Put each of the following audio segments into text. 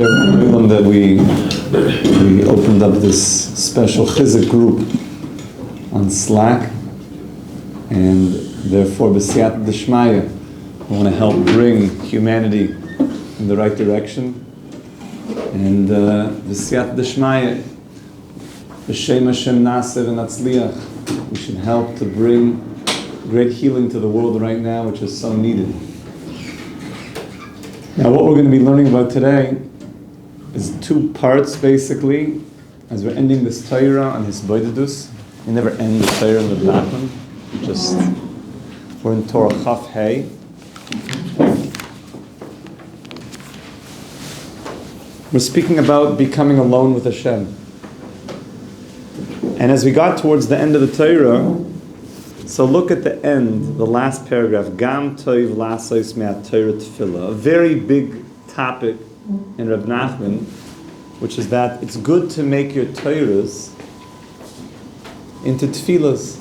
That we opened up this special chizuk group on Slack, and therefore b'siyata d'shmaya we want to help bring humanity in the right direction, and b'siyata d'shmaya b'shem Hashem naseh v'natzliach, we should help to bring great healing to the world right now, which is so needed. Now, what we're going to be learning about today is two parts, basically, as we're ending this Torah on his boidedus. We never end the Torah in the Bachman. We're in Torah Chaf Hey. We're speaking about becoming alone with Hashem. And as we got towards the end of the Torah, so look at the end, the last paragraph, Gam Toiv Lasois Me'at Torah Tefillah, a very big topic in Reb Nachman, which is that it's good to make your Torahs into tefillas,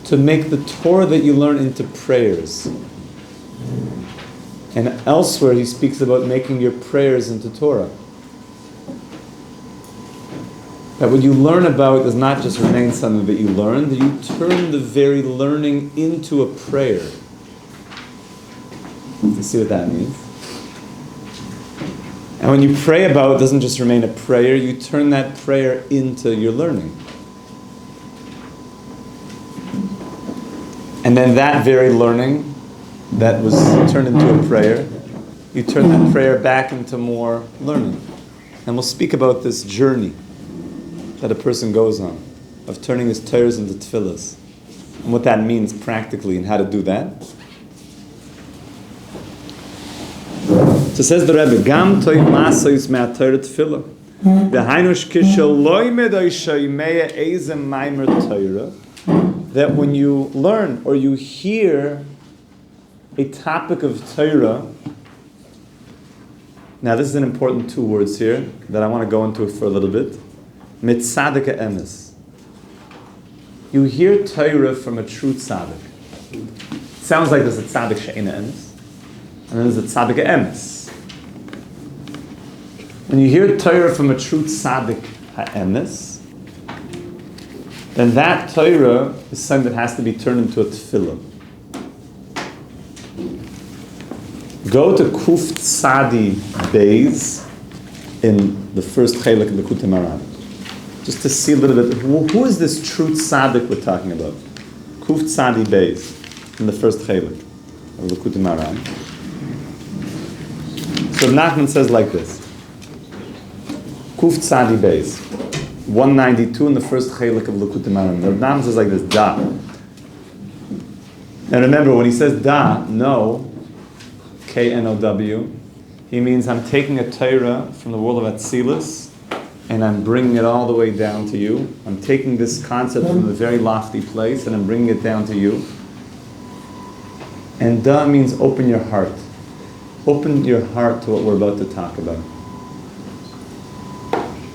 to make the Torah that you learn into prayers. And elsewhere he speaks about making your prayers into Torah. That what you learn about does not just remain something that you learn, that you turn the very learning into a prayer. You see what that means? And when you pray about, it doesn't just remain a prayer, you turn that prayer into your learning. And then that very learning that was turned into a prayer, you turn that prayer back into more learning. And we'll speak about this journey that a person goes on, of turning his Torahs into tefillas, and what that means practically and how to do that. So says the Rebbe, Gam toiv masois me'at Torah tefillah. V'hainush kishaloi medoi shoymei eizem maimer Torah. That when you learn or you hear a topic of Torah, now this is an important two words here that I want to go into for a little bit. Mit tzaddik emes. You hear Torah from a true tzaddik. It sounds like there's a tzaddik she'ena emes, and then there's a tzaddik emes. When you hear Torah from a true tzaddik ha'emes, then that Torah is something that has to be turned into a tefillah. Go to Kuf Tzadi Beis in the first chelek of the Likutei Moharan, just to see a little bit, who is this true tzaddik we're talking about? Kuf Tzadi Beis in the first chelek of the Likutei Moharan. So Nachman says like this. Kuf Tzadi Beis, 192 in the first chelek of Likutei Moharan. The Nachman says like this, Da. And remember, when he says Da, no, K-N-O-W, he means I'm taking a Torah from the world of Atzilus and I'm bringing it all the way down to you. I'm taking this concept from a very lofty place and I'm bringing it down to you. And Da means open your heart. Open your heart to what we're about to talk about.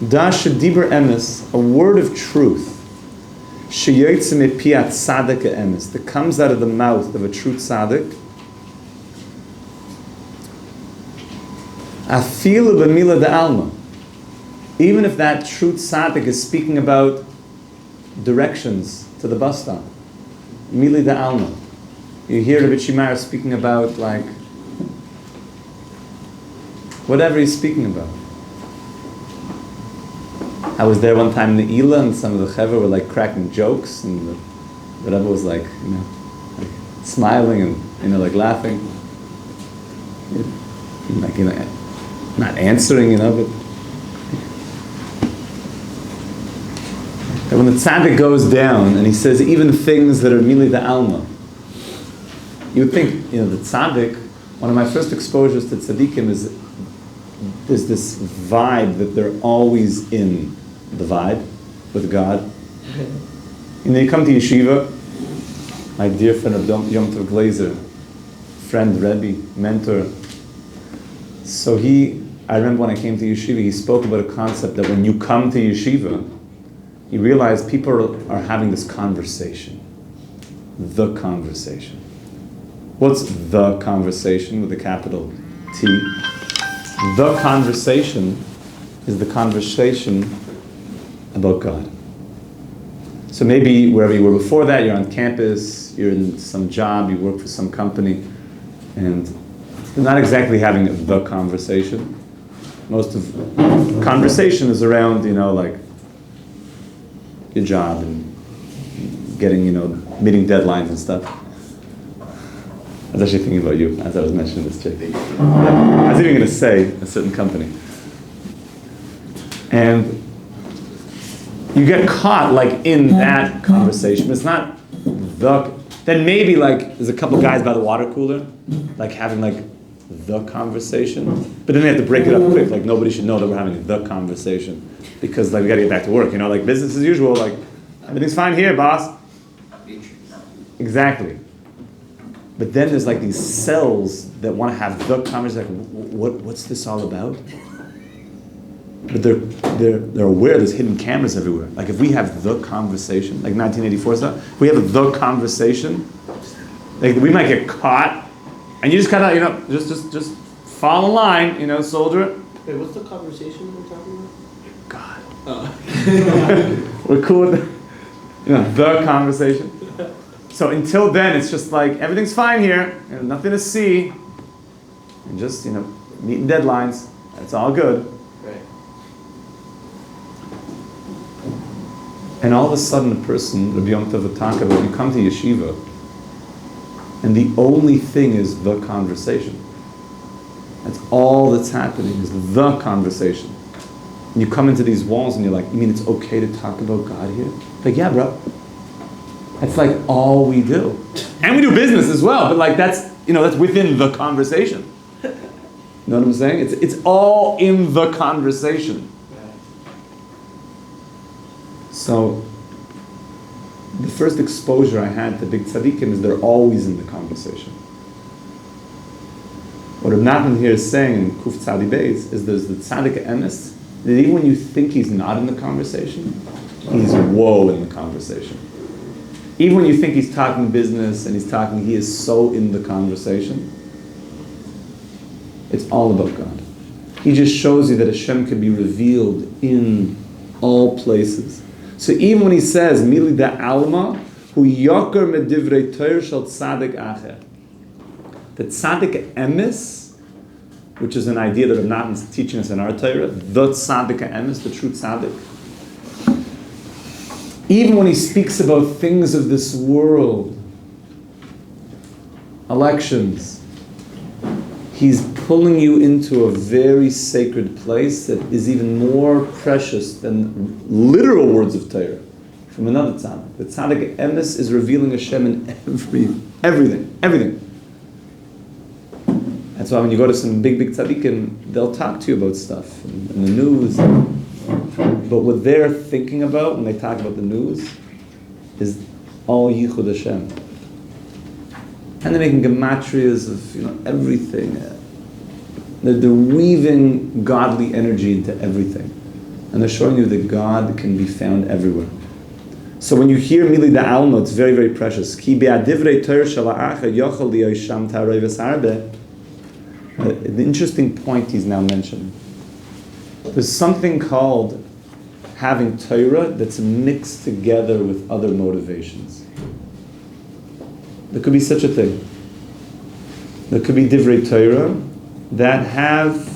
Da shedibur emes, a word of truth, sheyotze mepiat tzaddik emes, that comes out of the mouth of a true tzaddik. Afilu b'mila de'alma, even if that true tzaddik is speaking about directions to the bus stop, mili de'alma. You hear Rabbi Shimar speaking about like whatever he's speaking about. I was there one time in the Ila, and some of the Chevera were like cracking jokes, and the Rebbe was like, like smiling and like laughing, like not answering, but when the tzaddik goes down and he says even things that are mili da'alma, you would think, the tzaddik. One of my first exposures to tzaddikim is there's this vibe that they're always in the vibe with God. You come to yeshiva, my dear friend of Yom Tov Glazer, friend, Rebbe, mentor. So I remember when I came to yeshiva, he spoke about a concept that when you come to yeshiva, you realize people are having this conversation. The conversation. What's the conversation with a capital T? the conversation is the conversation about God. So maybe wherever you were before that, you're on campus, you're in some job, you work for some company, and you're not exactly having the conversation. Most of conversation is around, like your job and getting, meeting deadlines and stuff. I was actually thinking about you as I was mentioning this chick. I was even going to say a certain company. And you get caught in that conversation. It's not then maybe there's a couple guys by the water cooler, having the conversation. But then they have to break it up quick. Nobody should know that we're having the conversation because we got to get back to work. Business as usual. Everything's fine here, boss. Exactly. But then there's these cells that want to have the conversation. What's this all about? But they're aware there's hidden cameras everywhere. If we have the conversation, 1984 stuff, if we have the conversation, we might get caught, and you just gotta, just fall in line, soldier. Wait, what's the conversation we're talking about? God. We're cool with the conversation. So until then, it's just everything's fine here, nothing to see, and just meeting deadlines. It's all good. Right. And all of a sudden, a person, Rabbi Yom Tov Ataka, you come to yeshiva, and the only thing is the conversation. That's all that's happening is the conversation. And you come into these walls, and you're like, you mean it's okay to talk about God here? Yeah, bro. That's all we do. And we do business as well, but that's within the conversation. You know what I'm saying? It's all in the conversation. So, the first exposure I had to big tzaddikim is they're always in the conversation. What Reb Nachman here is saying in Kuf Tzadi Beis is there's the tzaddik emes, that even when you think he's not in the conversation, he's whoa in the conversation. Even when you think he's talking business and he is so in the conversation, it's all about God. He just shows you that Hashem can be revealed in all places. So even when he says, Mili da alma, hu yoker medivrei Torah shel tzaddik acher. The tzaddik emes, which is an idea that Reb Nachman is teaching us in our Torah, the tzaddik emes, the true tzaddik. Even when he speaks about things of this world, elections, he's pulling you into a very sacred place that is even more precious than literal words of Torah from another tzaddik. The tzaddik emes is revealing Hashem in everything. That's why when you go to some big tzaddikim, they'll talk to you about stuff in the news. But what they're thinking about when they talk about the news is all Yichud Hashem. And they're making gematrias of everything. They're weaving godly energy into everything. And they're showing you that God can be found everywhere. So when you hear Mili da Alma, it's very, very precious. Ki be'adivrei Torah shala'acha yochel li'osham ta'arei v'sarbe. The interesting point he's now mentioning. There's something called having Torah that's mixed together with other motivations. There could be such a thing. There could be divrei Torah that have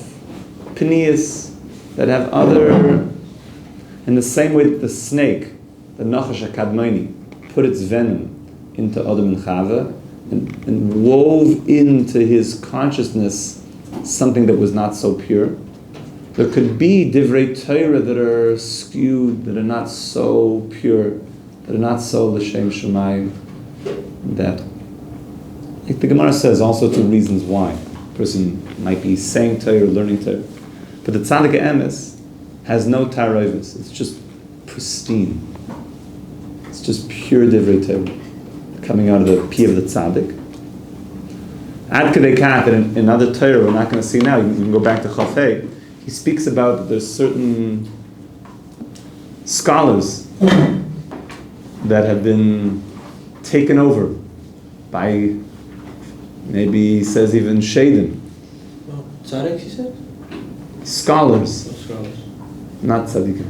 penias, that have other, in the same way that the snake, the Nachash HaKadmoni, put its venom into Adam and Chava and wove into his consciousness something that was not so pure. There could be divrei Torah that are skewed, that are not so pure, that are not so l'shem shemayim. That, like the Gemara says, also two reasons why a person might be saying Torah, learning Torah. But the tzaddik emes has no taroivus. It's just pristine. It's just pure divrei Torah coming out of the pee of the tzaddik. Ad kedei kach, that in other Torah we're not going to see now. You can go back to Chafei. He speaks about that there's certain scholars that have been taken over by, maybe he says even Shaden. Well, tzaddik, he said? Scholars, not tzaddikim.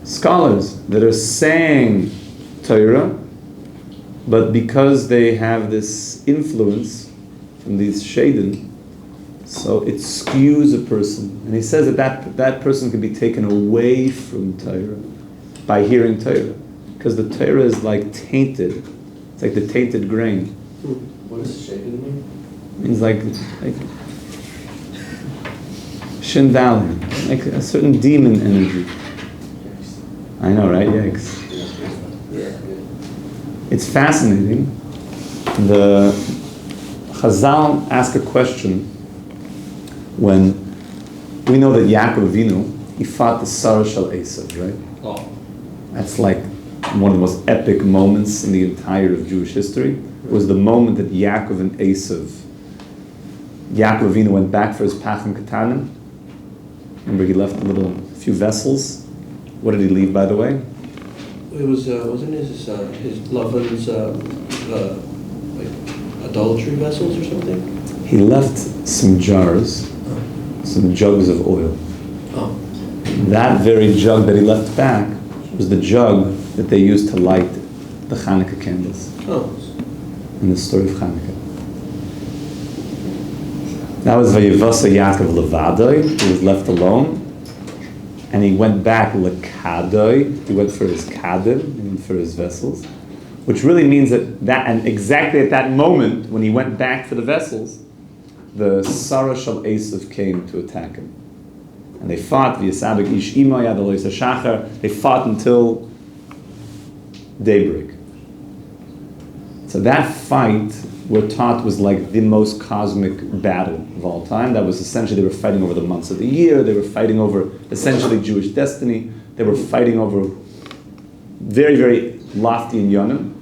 Scholars that are saying Torah, but because they have this influence from these shaidim, so it skews a person. And he says that person can be taken away from Torah by hearing Torah. Because the Torah is like tainted. It's like the tainted grain. What does shaidim mean? It means like Shindalim, like a certain demon energy. I know, right? Yikes. It's fascinating. The Chazal ask a question when we know that Yaakov Avinu, he fought the Sarah Shel Esav, right? Oh. That's like one of the most epic moments in the entire of Jewish history. It was the moment that Yaakov and Esav, Yaakov Avinu went back for his Pachim Katanim. Remember, he left a few vessels. What did he leave, by the way? It was wasn't his Lavan's like adultery vessels or something? He left some jars, some jugs of oil. Oh. That very jug that he left back was the jug that they used to light the Hanukkah candles. Oh. In the story of Hanukkah. That was Vayivasa Yaakov Levadoi. He was left alone. And he went back lekadoi. He went for his kadim, he went for his vessels, which really means and exactly at that moment when he went back for the vessels, the Sarah Shel Esav came to attack him, and they fought. V'yasabek ish imo yad alo yisa shachar. They fought until daybreak. So that fight, we're taught, was like the most cosmic battle of all time. That was essentially, they were fighting over the months of the year, they were fighting over essentially Jewish destiny, they were fighting over very, very lofty inyanim.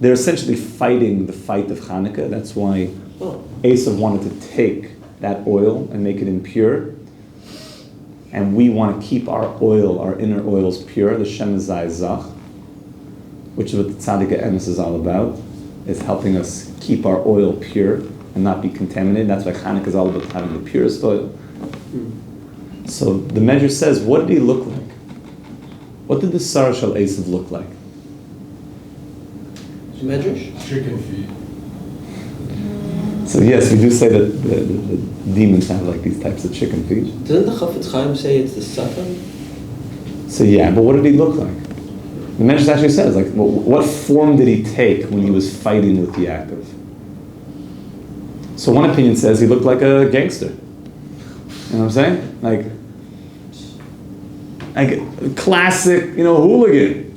They're essentially fighting the fight of Hanukkah. That's why Esav wanted to take that oil and make it impure. And we want to keep our oil, our inner oils pure, the Shem Zai Zach, which is what the tzaddik emes is all about, is helping us keep our oil pure and not be contaminated. That's why Hanukkah is all about having the purest oil. So the Medrash says, what did he look like? What did the Sarah Shel Esav look like? Medrash? Chicken feet. So yes, we do say that the demons have like these types of chicken feet. Doesn't the Chafetz Chaim say it's the Satan? So yeah, but what did he look like? The Medrash actually says, like, what form did he take when he was fighting with Yaakov? So one opinion says he looked like a gangster. You know what I'm saying? Like a classic, hooligan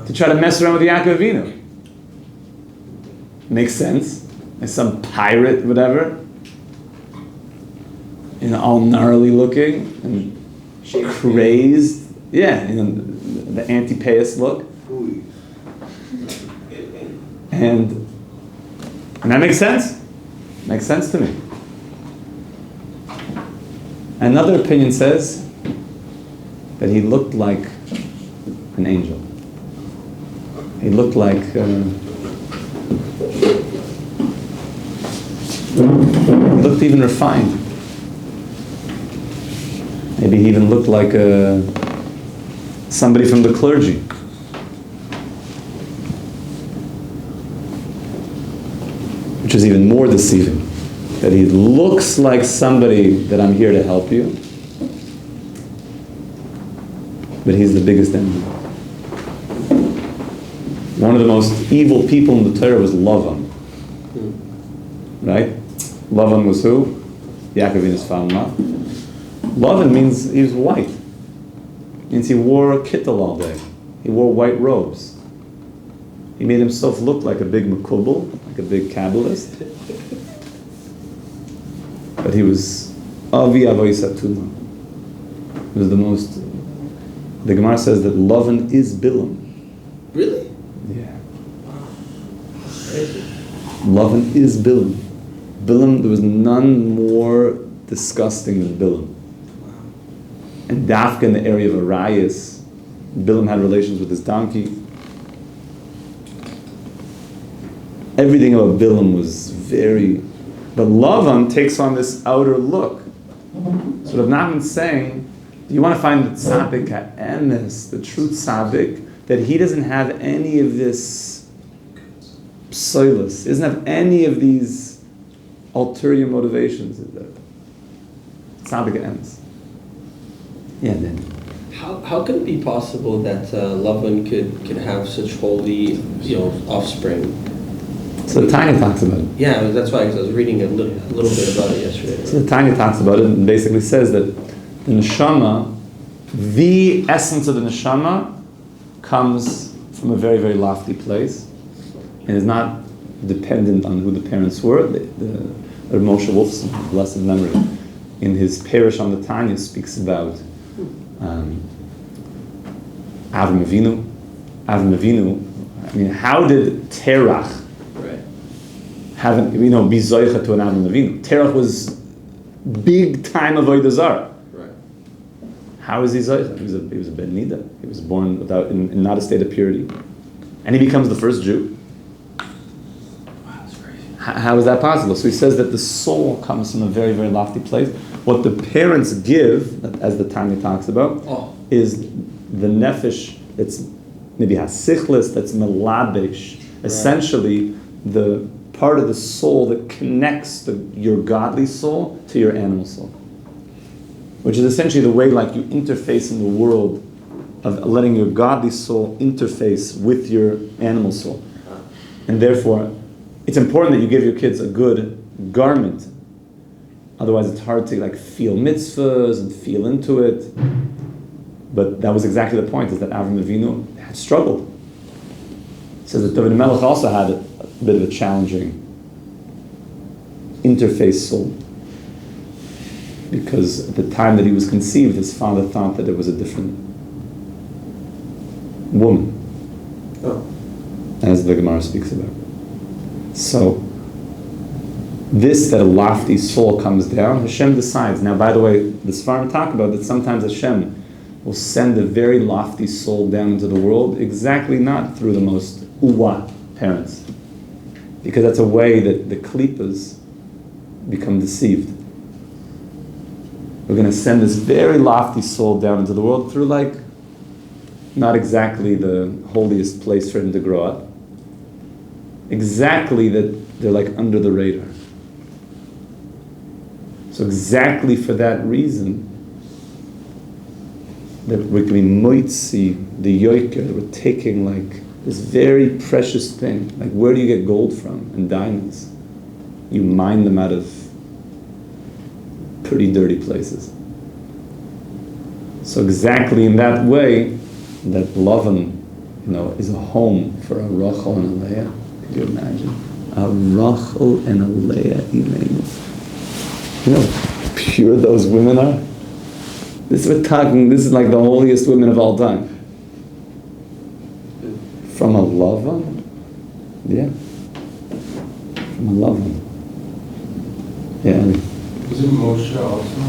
to try to mess around with Yaakov Avinu. Makes sense. Like some pirate, whatever. All gnarly looking and crazed. Yeah, the Antipaeus look. And that makes sense. Makes sense to me. Another opinion says that he looked like an angel. He looked like he looked even refined. Maybe he even looked like somebody from the clergy. Which is even more deceiving. That he looks like somebody that I'm here to help you, but he's the biggest enemy. One of the most evil people in the Torah was Lavan. Right? Lavan was who? Yaakov Avinu's father-in-law. Lavan means he was white. Means he wore a kittel all day. He wore white robes. He made himself look like a big makubal, like a big Kabbalist. But he was Avi Avoy Satuma. He was the most. The Gemara says that Lavan is Bilam. Really? Yeah. Lavan is Bilam. Bilam, there was none more disgusting than Bilam. And Dafka in the area of Arias, Bilam had relations with his donkey. Everything about Bilam was very... But Lavan takes on this outer look. So Rav Nachman's saying, you want to find the tzaddik ha'emes, the true tzaddik, that he doesn't have any of this psoilus. He doesn't have any of these ulterior motivations. Tzaddik ha'emes. Yeah, then. How can it be possible that Lavan could have such holy, offspring? So the Tanya talks about it. Yeah, that's why, because I was reading a little bit about it yesterday. So the Tanya talks about it and basically says that the neshama, the essence of the neshama, comes from a very, very lofty place and is not dependent on who the parents were. The Rabbi Moshe Wolfson, blessed memory, in his Parish on the Tanya speaks about Avram Avinu. Avram Avinu, I mean, how did Terach be zoicha to an Avram Avinu? Terach was big time avodah zarah. Right. How is he zoicha? He was a ben nida. He was born in not a state of purity, and he becomes the first Jew. Wow, that's crazy. How is that possible? So he says that the soul comes from a very, very lofty place. What the parents give, as the Tanya talks about, is the nefesh that's maybe hasichlis, that's melabesh. Right. Essentially, the part of the soul that connects your godly soul to your animal soul, which is essentially the way like you interface in the world of letting your godly soul interface with your animal soul. And therefore, it's important that you give your kids a good garment. Otherwise, it's hard to feel mitzvahs and feel into it. But that was exactly the point: is that Avram Avinu had struggled. It says that David Melech also had a bit of a challenging interface soul, because at the time that he was conceived, his father thought that there was a different woman, as the Gemara speaks about. So, that a lofty soul comes down, Hashem decides. Now, by the way, the Sfarim talk about that sometimes Hashem will send a very lofty soul down into the world, exactly not through the most uwa parents, because that's a way that the klippas become deceived. We're going to send this very lofty soul down into the world through not exactly the holiest place for him to grow up. Exactly that they're under the radar. So exactly for that reason, that we're going to be moitzi, the yoiker, that we're taking this very precious thing. Where do you get gold from and diamonds? You mine them out of pretty dirty places. So exactly in that way, that Lavan, is a home for a Rachel and a Leah. Could you imagine? A Rachel and a Leah Imenu. You know how pure those women are? This is like the holiest women of all time. From a Lavan? Yeah. From a Lavan. Yeah. Wasn't Moshe also?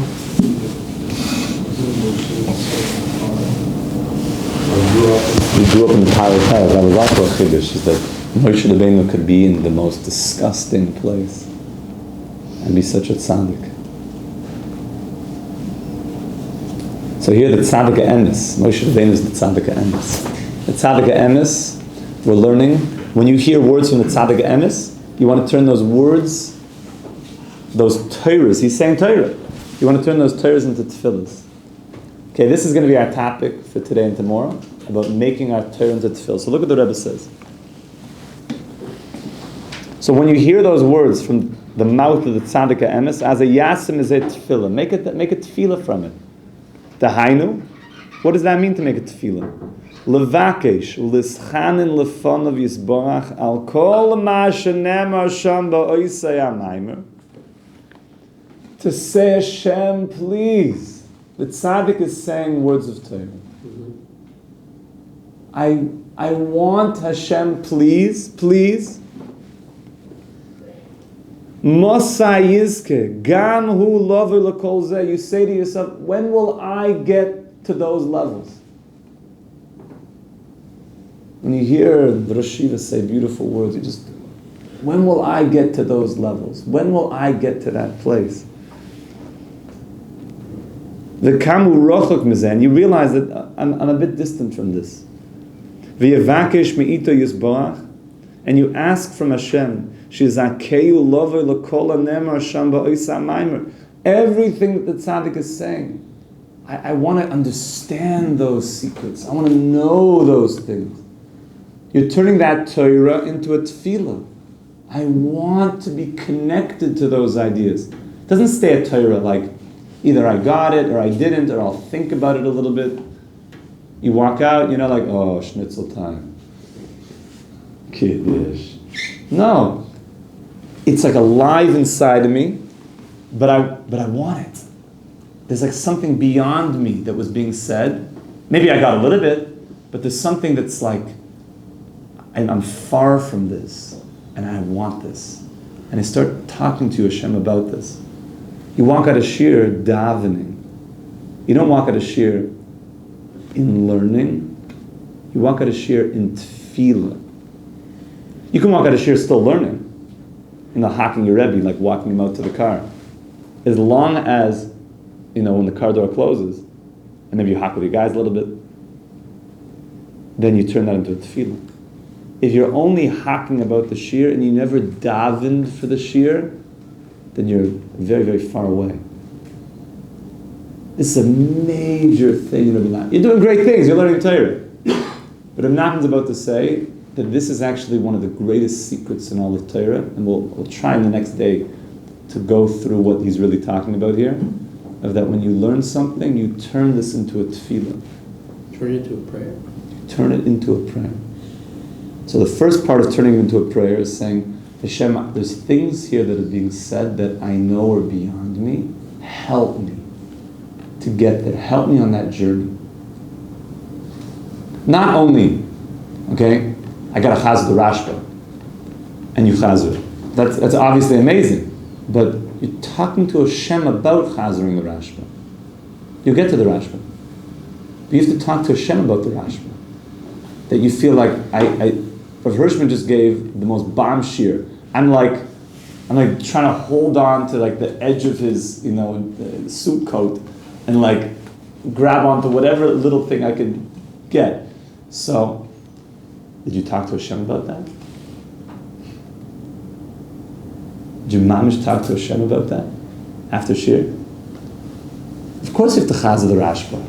He grew up in the Torah. That was also a chiddush, is that Moshe Rabbeinu could be in the most disgusting place and be such a tzaddik. So here the tzaddik emes, Moshe Rabbeinu is the tzaddik emes. The tzaddik emes, we're learning, when you hear words from the tzaddik emes, you want to turn those words, those Torahs, he's saying Torah, you want to turn those Torahs into tefillas. Okay, this is going to be our topic for today and tomorrow, about making our Torah into tefillah. So look what the Rebbe says. So when you hear those words from the mouth of the tzaddik emes, as a yasim is a tefillah, make a tefillah from it. Dahainu, what does that mean to make a tefillah? Levakesh, lischanin lefonav yisborach, al kol ma shenemar sham ba'oisei ha'maimer. To say, Hashem, please. The tzaddik is saying words of Torah. I want Hashem, please. Mosa yizke, gam hu lover lekol zeh. You say to yourself, when will I get to those levels? When you hear the Rosh Yeshiva say beautiful words, you just, when will I get to those levels? When will I get to that place? The kamu rochok mizen, you realize that I'm a bit distant from this. V'yevakesh me'ito yisborach, and you ask from Hashem, Shizakeyu lover l'kol ha'nemar sham ba'oisa maimer. Everything that the tzaddik is saying, I want to understand those secrets. I want to know those things. You're turning that Torah into a tefillah. I want to be connected to those ideas. It doesn't stay a Torah like, either I got it or I didn't, or I'll think about it a little bit. You walk out, you're not like, oh, schnitzel time. Kiddush. No. It's like alive inside of me, but I want it. There's like something beyond me that was being said. Maybe I got a little bit, but there's something that's like, I'm far from this, and I want this. And I start talking to Hashem about this. You walk out of shir davening. You don't walk out of shir in learning. You walk out of shir in tefillah. You can walk out of shir still learning. Hacking your Rebbe, like walking him out to the car. As long as, when the car door closes, and maybe you hack with your guys a little bit, then you turn that into a tefillah. If you're only hacking about the shir and you never davened for the shir, then you're very, very far away. This is a major thing. You're doing great things, you're learning Torah. But Nachman's about to say that this is actually one of the greatest secrets in all of Torah, and we'll try in the next day to go through what he's really talking about here, of that when you learn something, you turn this into a tefillah. Turn it into a prayer. You turn it into a prayer. So the first part of turning it into a prayer is saying, Hashem, there's things here that are being said that I know are beyond me. Help me to get there. Help me on that journey. Not only, I got to chazir the Rashba, and you chazir. That's obviously amazing, but you're talking to Hashem about chazering the Rashba. You get to the Rashba, but you have to talk to Hashem about the Rashba. That you feel like Rav Hirschman just gave the most bomb shear. I'm like trying to hold on to like the edge of his suit coat and like grab onto whatever little thing I could get. So, did you talk to Hashem about that? Did you mamish talk to Hashem about that after shir? Of course you have to chazir the Rashba.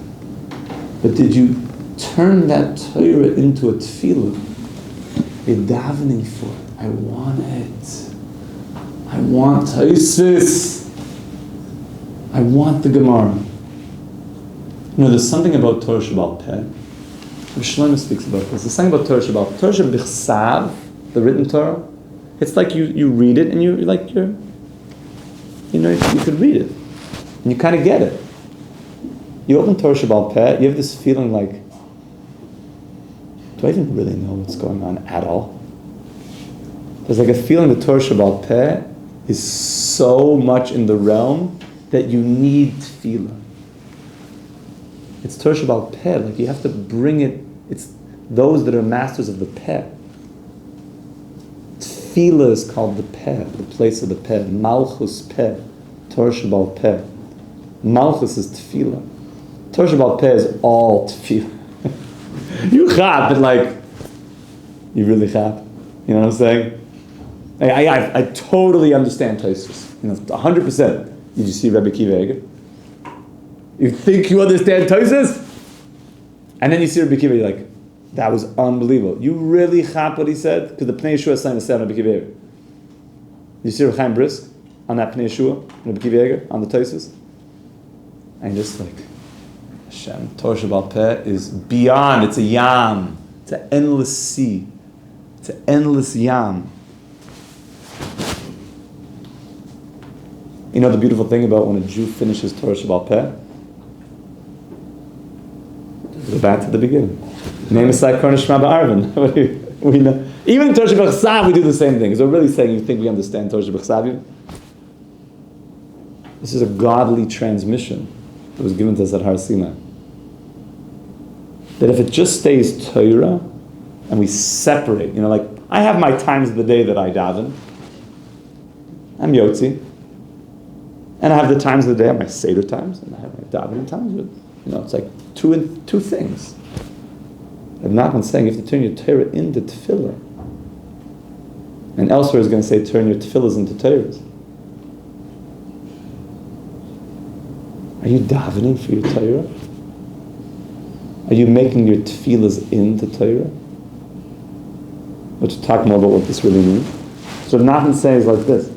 But did you turn that Torah into a tefillah? You're davening for it. I want it. I want Tosfos. I want the Gemara. There's something about Torah Shabbal Peh. Shlomo speaks about this. There's something about Torah Shabbal. Torah B'chsav, the written Torah, it's like you read it and you could read it. And you kind of get it. You open Torah Shabbal Peh, you have this feeling like, do I even really know what's going on at all? There's like a feeling that Torah Shabbal Peh is so much in the realm that you need tefillah. It's Torah Shabbal Peh, like you have to bring it. It's those that are masters of the Peh. Tefillah is called the Peh, the place of the Peh. Malchus Peh, Torah Shabbal Peh. Malchus is tefillah. Torah Shabbal Peh is all tefillah. You chap, but like, you really chap. You know what I'm saying? I totally understand Tosfos. 100%. Did you see Rabbi Kiva? You think you understand Tosfos? And then you see Rabbi Kiva, you're like, that was unbelievable. You really chap what he said? Because the Pnei Yeshua is saying the same Rabbi Kiva. You see Rabbi Chaim Brisk on that Pnei Yeshua, Rabbi Kiva, on the Tosfos? And you're just like, Hashem, Torah Shabbal Peh is beyond. It's a yam. It's an endless sea. It's an endless yam. The beautiful thing about when a Jew finishes Torah Shabbal Peh? Go back to the beginning. Name is like Kornish Shema Ba'arvin. We know. Even in Torah Shabbal Chsav, we do the same thing. So we're really saying, you think we understand Torah Shabbal Chsav? This is a godly transmission that was given to us at Har Sinai. That if it just stays Torah, and we separate, I have my times of the day that I daven. I'm Yotzi. And I have the times of the day, I have my Seder times, and I have my davening times, but it's like two things. Rabbi Nachman's saying you have to turn your Torah into tefillah. And elsewhere he's going to say turn your tefillahs into Torahs. Are you davening for your Torah? Are you making your tefillahs into Torah? Let's talk more about what this really means. So Rabbi Nachman says like this.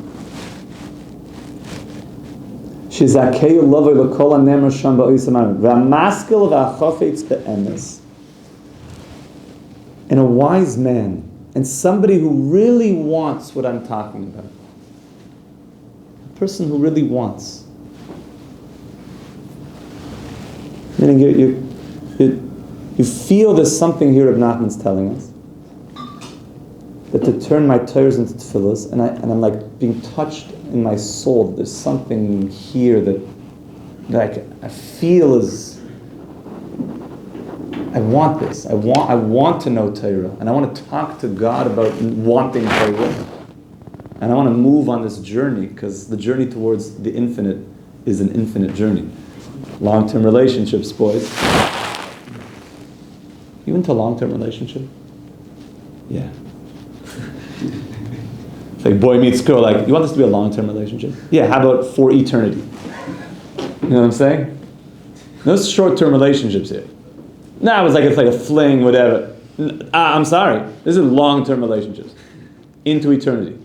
Shizakeyu lovay l'kol hanemer sham ba'ois hamarim v'amaskil v'achofetz be'emes. And a wise man, and somebody who really wants what I'm talking about. A person who really wants. Meaning you feel there's something here Rabbi Nachman's telling us. That to turn my Torahs into tefillahs, and I'm like being touched in my soul. That there's something here that I feel is. I want this. I want to know Torah, and I want to talk to God about wanting Torah, and I want to move on this journey because the journey towards the infinite is an infinite journey. Long-term relationships, boys. You into a long-term relationship? Yeah. It's like boy meets girl, like, you want this to be a long-term relationship? Yeah, how about for eternity? You know what I'm saying? No short-term relationships here. No, it's like a fling, whatever. I'm sorry. This is long-term relationships. Into eternity.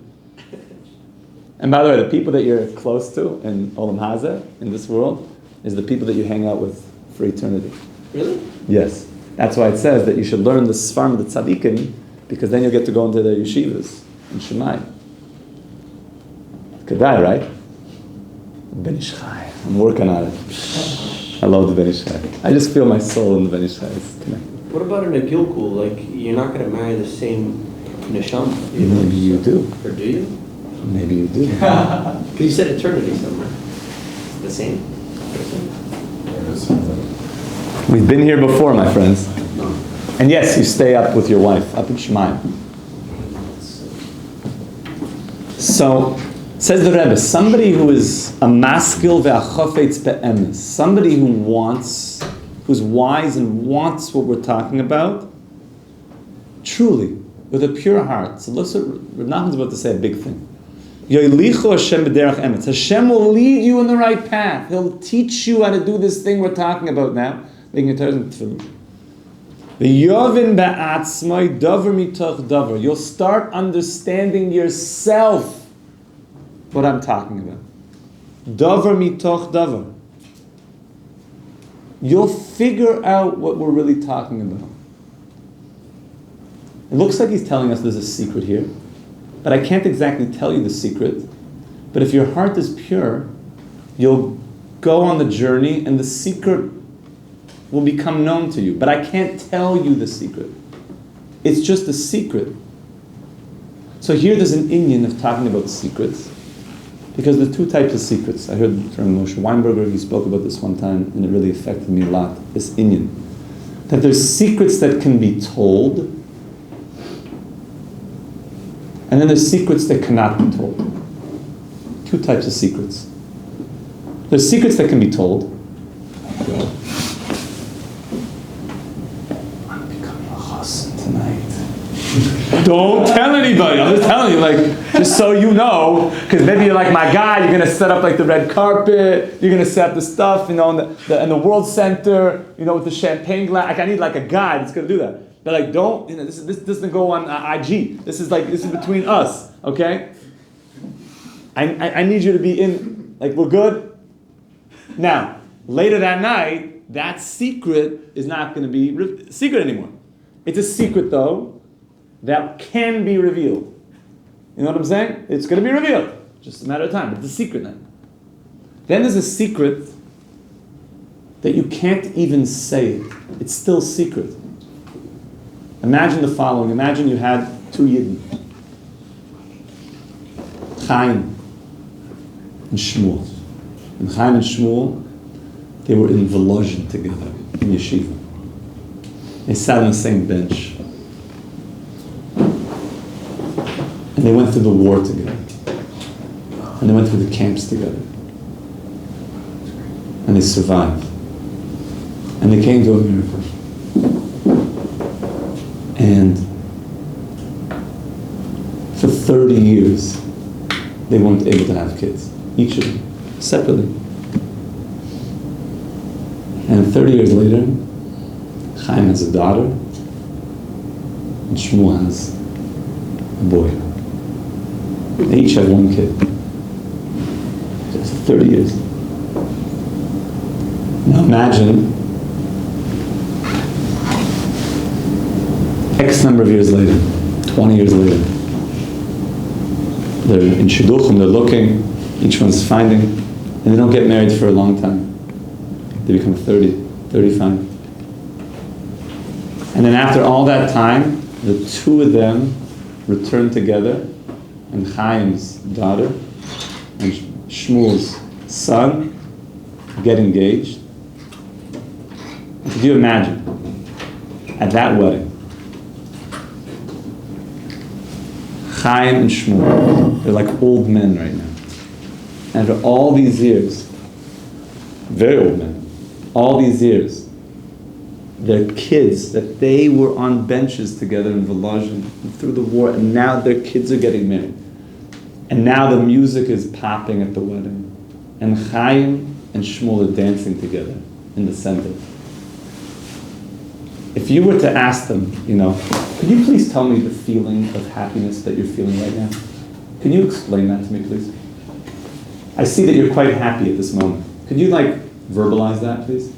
And by the way, the people that you're close to in Olam Hazeh, in this world, is the people that you hang out with for eternity. Really? Yes. That's why it says that you should learn the Sfarim of the tzaddikim, because then you'll get to go into the yeshivas in Shemayim. Kedai, right? Ben Ish Chai. I'm working on it. I love the Ben Ish Chai. I just feel my soul in the Ben Ish Chai. It's connected. What about in a Gilgul? Like, you're not going to marry the same neshama. Maybe you do. Or do you? Maybe you do. Because you said eternity somewhere. The same person? We've been here before, my friends. And yes, you stay up with your wife, up in Shemayim. So, says the Rebbe, somebody who is a maskil ve'achofetz be'emes, somebody who wants, who's wise and wants what we're talking about, truly, with a pure heart. So listen, Rabbi Nachman's about to say a big thing. Yoilichu Hashem b'derech emes. Hashem will lead you in the right path. He'll teach you how to do this thing we're talking about now, making your Torah into tefillah. V'yovin ba'atzmai davar mitoch davar. You'll start understanding yourself what I'm talking about. Davar mitoch davar. You'll figure out what we're really talking about. It looks like he's telling us there's a secret here, but I can't exactly tell you the secret. But if your heart is pure, you'll go on the journey and the secret will become known to you. But I can't tell you the secret. It's just a secret. So here there's an inyan of talking about secrets, because there are two types of secrets. I heard from Moshe Weinberger, he spoke about this one time, and it really affected me a lot, this inyan. That there's secrets that can be told, and then there's secrets that cannot be told. Two types of secrets. There's secrets that can be told. I'm becoming a chassan tonight. Don't tell anybody. I'm just telling you, like, just so you know, because maybe you're like my guy. You're gonna set up like the red carpet. You're gonna set up the stuff, in the World Center, with the champagne glass. Like, I need like a guy that's gonna do that. But like, don't, this doesn't go on IG. This is between us, okay? I need you to be in, like, we're good? Now, later that night, that secret is not going to be secret anymore. It's a secret, though, that can be revealed. You know what I'm saying? It's going to be revealed. Just a matter of time. It's a secret now. Then there's a secret that you can't even say it. It's still secret. Imagine the following. Imagine you had two Yidden, Chaim and Shmuel. And Chaim and Shmuel, they were in Volozhin together, in yeshiva. They sat on the same bench. And they went through the war together. And they went through the camps together. and they survived. And they came to America. And for 30 years, they weren't able to have kids, each of them, separately. And 30 years later, Chaim has a daughter, and Shmuel has a boy. They each have one kid. Just 30 years. Now imagine, X number of years later, 20 years later, they're in Shidduchim, they're looking, each one's finding, and they don't get married for a long time. They become 30, 35. And then after all that time, the two of them return together, and Chaim's daughter and Shmuel's son get engaged. And could you imagine, at that wedding, Chaim and Shmuel, they're like old men right now. And after all these years, very old men, all these years, their kids, that they were on benches together in Volozhin through the war, and now their kids are getting married. And now the music is popping at the wedding. And Chaim and Shmuel are dancing together in the center. If you were to ask them, could you please tell me the feeling of happiness that you're feeling right now? Can you explain that to me, please? I see that you're quite happy at this moment. Could you verbalize that, please?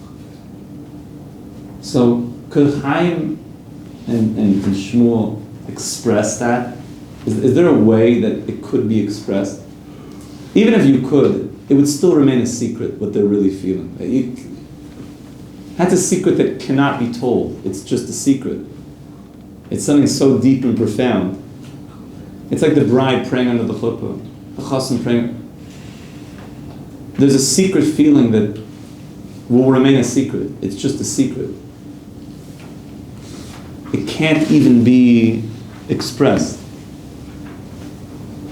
So, could Chaim and Shmuel express that? Is there a way that it could be expressed? Even if you could, it would still remain a secret what they're really feeling. That's a secret that cannot be told. It's just a secret. It's something so deep and profound. It's like the bride praying under the chuppah, the chassan praying. There's a secret feeling that will remain a secret. It's just a secret. It can't even be expressed.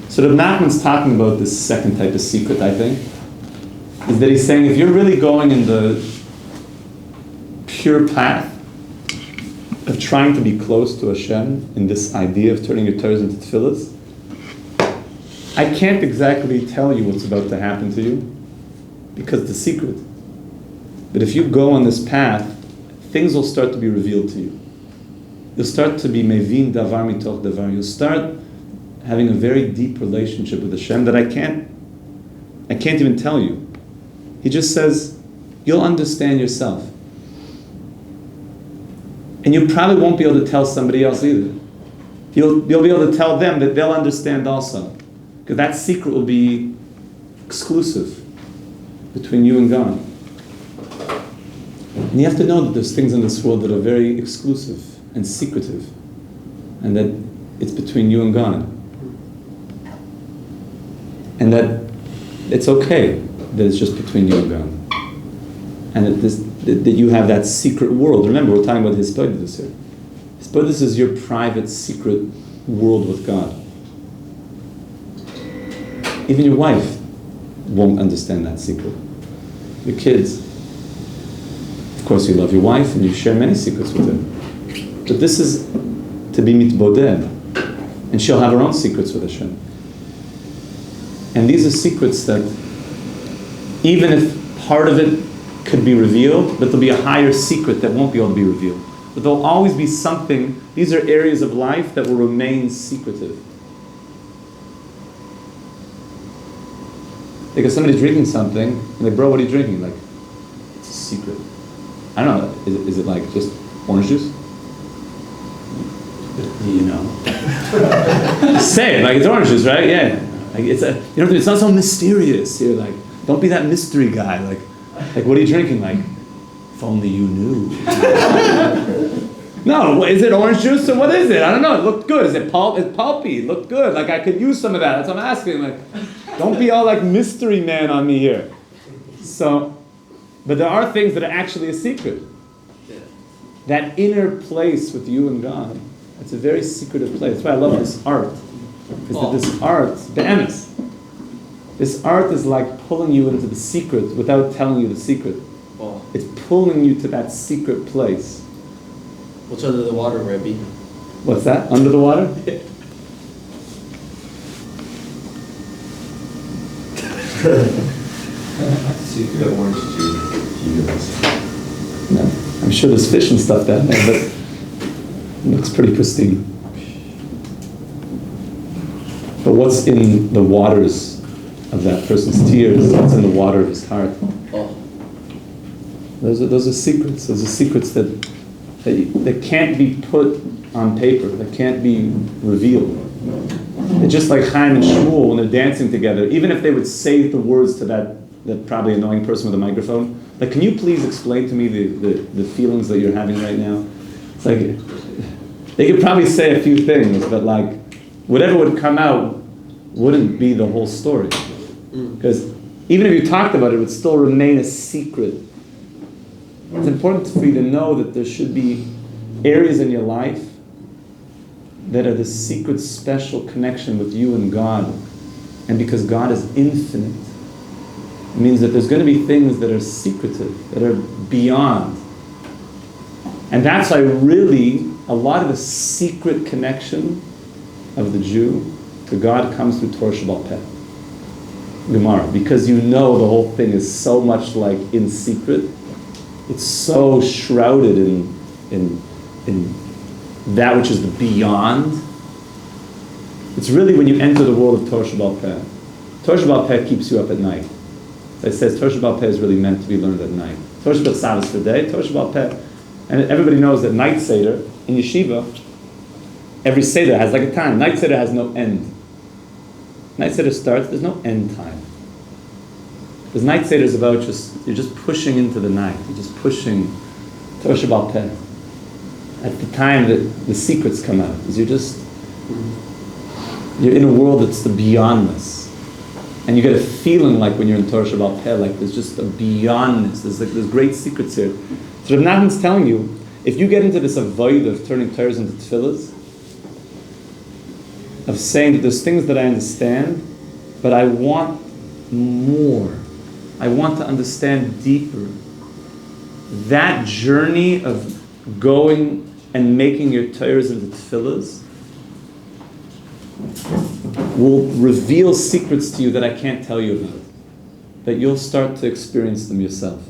So Reb Nachman's talking about this second type of secret, I think, is that he's saying if you're really going in the pure path of trying to be close to Hashem in this idea of turning your Torahs into tefillas, I can't exactly tell you what's about to happen to you because it's a secret. But if you go on this path, things will start to be revealed to you. You'll start to be mevin davar mitoch davar. You'll start having a very deep relationship with Hashem that I can't even tell you. He just says, you'll understand yourself. And you probably won't be able to tell somebody else either. You'll be able to tell them that they'll understand also. Because that secret will be exclusive between you and God. And you have to know that there's things in this world that are very exclusive and secretive. And that it's between you and God. And that it's okay that it's just between you and God. And that you have that secret world. Remember, we're talking about Hisbodedus here. Hisbodedus is your private, secret world with God. Even your wife won't understand that secret. Your kids. Of course, you love your wife and you share many secrets with her. But this is to be mitboded. And she'll have her own secrets with Hashem. And these are secrets that, even if part of it could be revealed, but there'll be a higher secret that won't be able to be revealed. But there'll always be something, these are areas of life that will remain secretive. Like if somebody's drinking something, and like, bro, what are you drinking? Like, it's a secret. I don't know, is it like just orange juice? You know. Say it, like it's orange juice, right? Yeah. Like it's not so mysterious. You're like, don't be that mystery guy. Like what are you drinking? Like, if only you knew. No, is it orange juice or what is it? I don't know. It looked good. Is it pulp? It's pulpy. It looked good. Like I could use some of that. That's what I'm asking. Like, don't be all like mystery man on me here. So, but there are things that are actually a secret. That inner place with you and God. It's a very secretive place. That's why I love this art. Is that this art, be'emes, This art is like pulling you into the secret without telling you the secret. Oh. It's pulling you to that secret place. What's under the water, Rebbe? What's that? Under the water? Secret orange juice. No. I'm sure there's fish and stuff down there, but it looks pretty pristine. But what's in the waters of that person's tears? What's in the water of his heart? Oh. Those are secrets. Those are secrets that can't be put on paper, that can't be revealed. It's just like Chaim and Shmuel when they're dancing together. Even if they would say the words to that probably annoying person with a microphone, like, can you please explain to me the feelings that you're having right now? It's like, they could probably say a few things, but like, whatever would come out wouldn't be the whole story. Because even if you talked about it, it would still remain a secret. It's important for you to know that there should be areas in your life that are the secret, special connection with you and God. And because God is infinite, it means that there's going to be things that are secretive, that are beyond. And that's why really a lot of the secret connection of the Jew to God comes through Torah Shabbal Peh, Gemara. Because you know the whole thing is so much like in secret. It's so shrouded in that which is the beyond. It's really when you enter the world of Torah Shabbal Peh. Torah Shabbal Peh keeps you up at night. It says Torah Shabbal Peh is really meant to be learned at night. Torah Shabbal Shabbos for day, Torah Shabbal Peh. And everybody knows that night Seder in yeshiva, every Seder has like a time. Night Seder has no end. Night Seder starts, there's no end time. Because night Seder is about you're just pushing into the night. You're just pushing Torah Shabbal Peh. At the time that the secrets come out, is you're in a world that's the beyondness. And you get a feeling like when you're in Torah Shabbal Peh, like there's just a beyondness. There's great secrets here. So Rav Nachman's telling you, if you get into this avoid of turning Torahs into tefillas, of saying that there's things that I understand, but I want more. I want to understand deeper. That journey of going and making your Torahs into tefillas will reveal secrets to you that I can't tell you about, that you'll start to experience them yourself.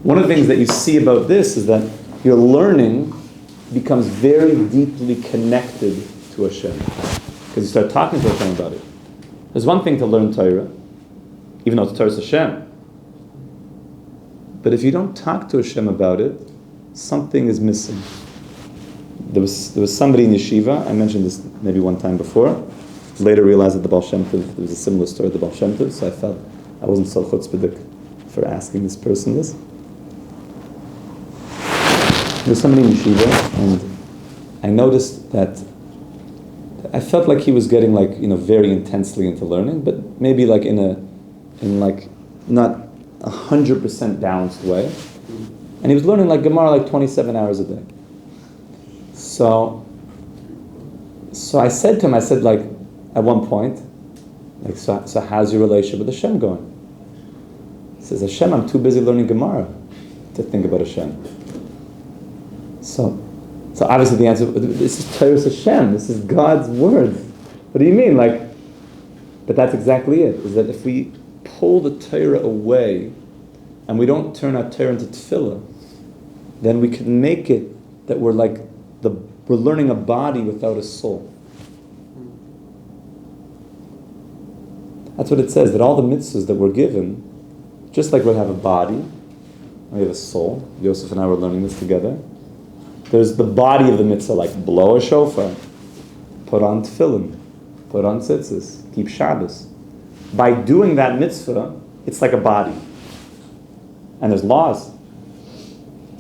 One of the things that you see about this is that your learning becomes very deeply connected to Hashem, because you start talking to Hashem about it. There's one thing to learn Torah, even though it's Torah's Hashem, but if you don't talk to Hashem about it, something is missing. There was somebody in yeshiva, I mentioned this maybe one time before, later realized that the Baal Shem Tov, there was a similar story at the Baal Shem Tov, so I felt I wasn't so chutzpahdik for asking this person this. There was somebody in yeshiva, and I noticed that I felt like he was getting very intensely into learning, but maybe like in not 100% balanced way. And he was learning like Gemara like 27 hours a day. So I said to him, at one point, so how's your relationship with Hashem going? He says, Hashem, I'm too busy learning Gemara to think about Hashem. So obviously the answer, this is Torah's Hashem, this is God's word. What do you mean? But that's exactly it, is that if we pull the Torah away and we don't turn our Torah into tefillah, then we can make it that we're learning a body without a soul. That's what it says, that all the mitzvahs that we're given, just like we have a body, we have a soul. Yosef and I were learning this together. There's the body of the mitzvah, like blow a shofar, put on tefillin, put on tzitzis, keep Shabbos. By doing that mitzvah, it's like a body. And there's laws.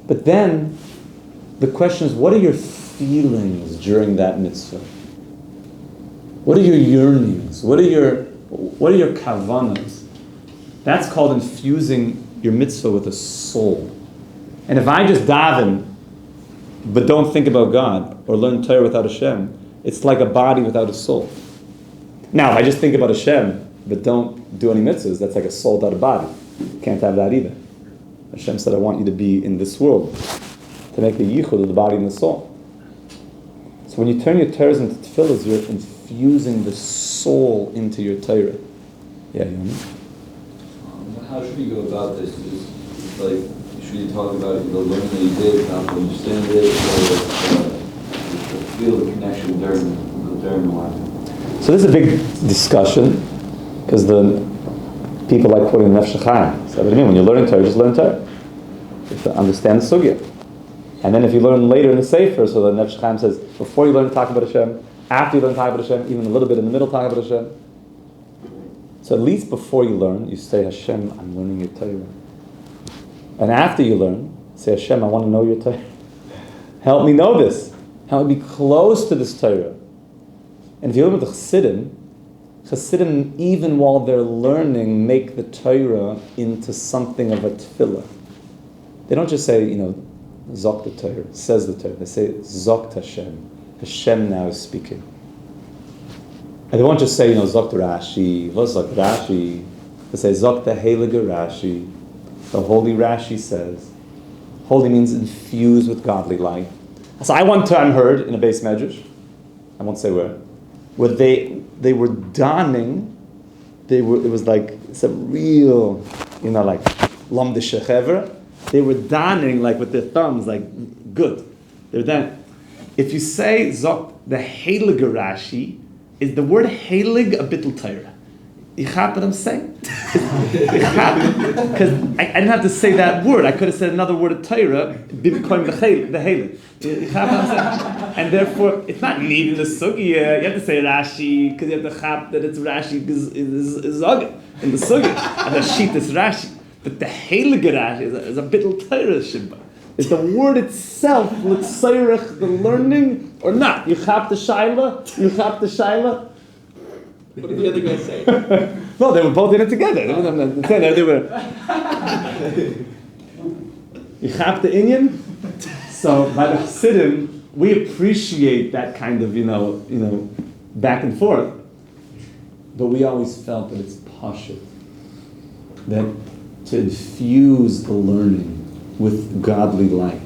But then, the question is, what are your feelings during that mitzvah? What are your yearnings? What are your kavanas? That's called infusing your mitzvah with a soul. And if I just daven, but don't think about God, or learn Torah without Hashem, it's like a body without a soul. Now, if I just think about Hashem, but don't do any mitzvahs, that's like a soul out of body. Can't have that either. Hashem said, I want you to be in this world, to make the yichud of the body and the soul. So when you turn your Torahs into tefillas, you're infusing the soul into your Torah. Yeah, you know? How should we go about this? Like, should you talk about it, learning that you did, not to understand it, or feel the connection during the life? So this is a big discussion, because the people like quoting Moshe Chaim. So what do you mean? When you're learning Torah, just learn Torah. You have to understand the sugya. And then if you learn later in the Sefer, so the Moshe Chaim says, before you learn to talk about Hashem, after you learn to talk about Hashem, even a little bit in the middle talk about Hashem. So at least before you learn, you say, Hashem, I'm learning your Torah. And after you learn, say, Hashem, I want to know your Torah. Help me know this. Help me be close to this Torah. And if you look at the Chassidim, even while they're learning, make the Torah into something of a tefillah. They don't just say, Zok the Torah, says the Torah. They say, Zok Hashem. Hashem now is speaking. And they won't just say, Zok the Rashi, what's Zok Rashi? They say, Zok the Heilige Rashi. The holy Rashi says. Holy means infused with godly light. So I one time heard in a base medrash, I won't say where they were donning, it was like some real, like Lam de Chevera. They were donning like with their thumbs, like good. They were donning. If you say Zok, the Heilige Rashi, is the word Heilig a bittul Torah? You have what I'm saying? Because I didn't have to say that word. I could have said another word of Torah, Bibkoim the Heilig. You have what I'm saying? And therefore, it's not needing the sugya. You have to say Rashi, because you have to chap that it's Rashi is Zog in the sugya. And the sheet is Rashi. But the Heilige Rashi is a bittul Torah shibba. Is the word itself l'tzayrech the learning or not? You chap the shaila? What did the other guy say? No, they were both in it together. They were. You chap the inyan? So by the Chassidim, we appreciate that kind of, back and forth. But we always felt that it's pashut. That to infuse the learning with godly light.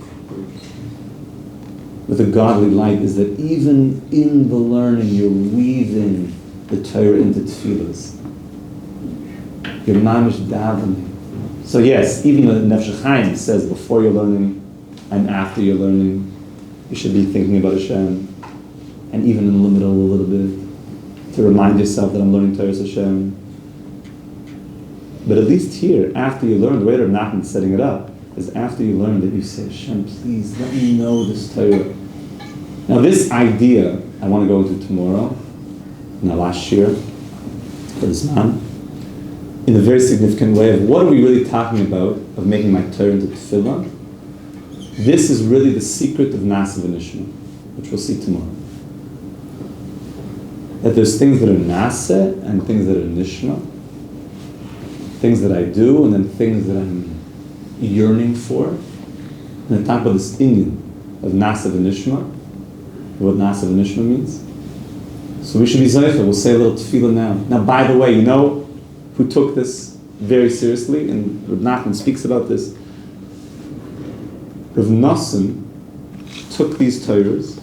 With a godly light is that even in the learning you're weaving the Torah into tefillas. You're mamish davening. So yes, even the Moshe Chaim says before you're learning and after you're learning, you should be thinking about Hashem. And even in the middle a little bit, to remind yourself that I'm learning Torah Hashem. But at least here, after you learn, the way Rav Nachman's setting it up, is after you learn that you say, Hashem, please let me know this Torah. Now this idea, I want to go into tomorrow, last year, for this man, in a very significant way of what are we really talking about of making my Torah into tefillah. This is really the secret of Nasa v'Nishma, which we'll see tomorrow. That there's things that are Nasa and things that are Nishma, things that I do and then things that I'm yearning for. And I talk about this inyan of Nasa v'Nishma, what Nasa v'Nishma means. So we should be zeicha. We'll say a little tefillah now. Now, by the way, you know who took this very seriously? And Rav Nachman speaks about this. Rav Nosson took these Torahs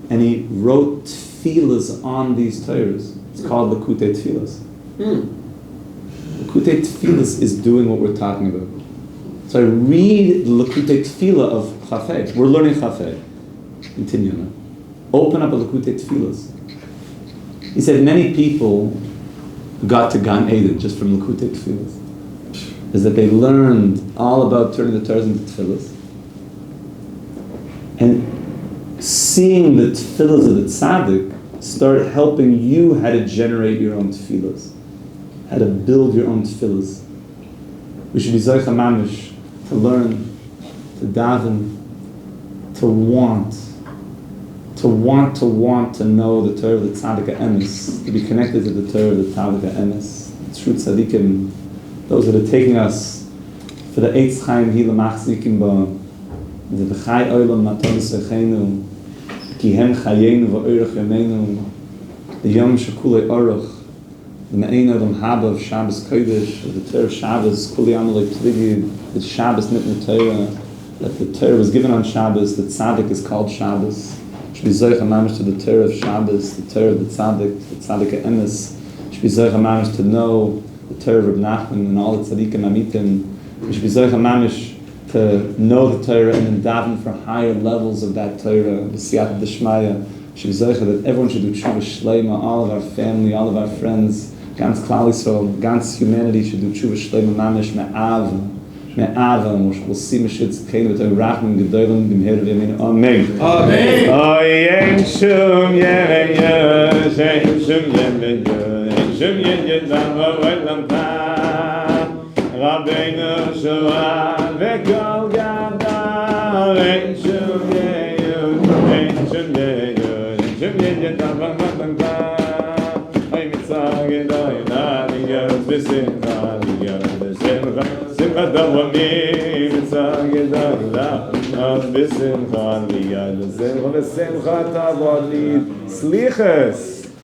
and he wrote tefillahs on these Torahs. It's called Lakutei Tefillas. Lakutei Tefillas is doing what we're talking about. So I read the Lakutei Tefillah of Chafei. We're learning Chafei in Tinyana. Open up a Lakutei Tefillas. He said many people got to Gan Eden just from Lakutei Tefillas. Is that they learned all about turning the Torahs into tefillas. And seeing the tefillas of the tzaddik start helping you how to generate your own tefillas. How to build your own tefillas. We should be Zoicha Mamish to learn, to daven, to want to know the Torah of the tzaddik emes, to be connected to the Torah of the tzaddik emes, true tzaddikim, those that are taking us for the Eitz Chaim Hila Machzikim Ba, the B'chai Olam Matonis Echenu, Ki Hem Chayenu V'Oirach Yameinu, the Yom Shekulei Orach, the Me'ein Olam Haba of Shabbos Kodesh, of the Torah of Shabbos, Kuli Amalei Pligi, that Shabbos Nitna Torah, that the Torah was given on Shabbos, that tzaddik is called Shabbos. Should be Zoich HaMamish to the Torah of Shabbos, the Torah of the tzaddik HaEmes. Should be Zoich HaMamish to know the Torah of Reb Nachman and all the tzaddikim amitim. Should be Zoich HaMamish to know the Torah and then daven for higher levels of that Torah, the Siyata D'Shmaya. Should be Zoich that everyone should do tshuva shleima, all of our family, all of our friends, ganz Klal Yisrael, ganz humanity should do tshuva shleima mamish me'ava, we'll see Meshitz Kein with Rachman Gedolim B'mher V'yamin. Amen. Amen. Oyen shum yen yen shum yen yen shum yen yen v'olam tam Rabbeinu Shalom v'kol gadol yen shum yen shum yen shum yen yen v'olam tam Ay mitzvah gedoy na'aliyah b'simcha Simcha Davamim, Mitzvah Gedolah, B'simcha Aliyah, L'Simcha Tavod Slichas.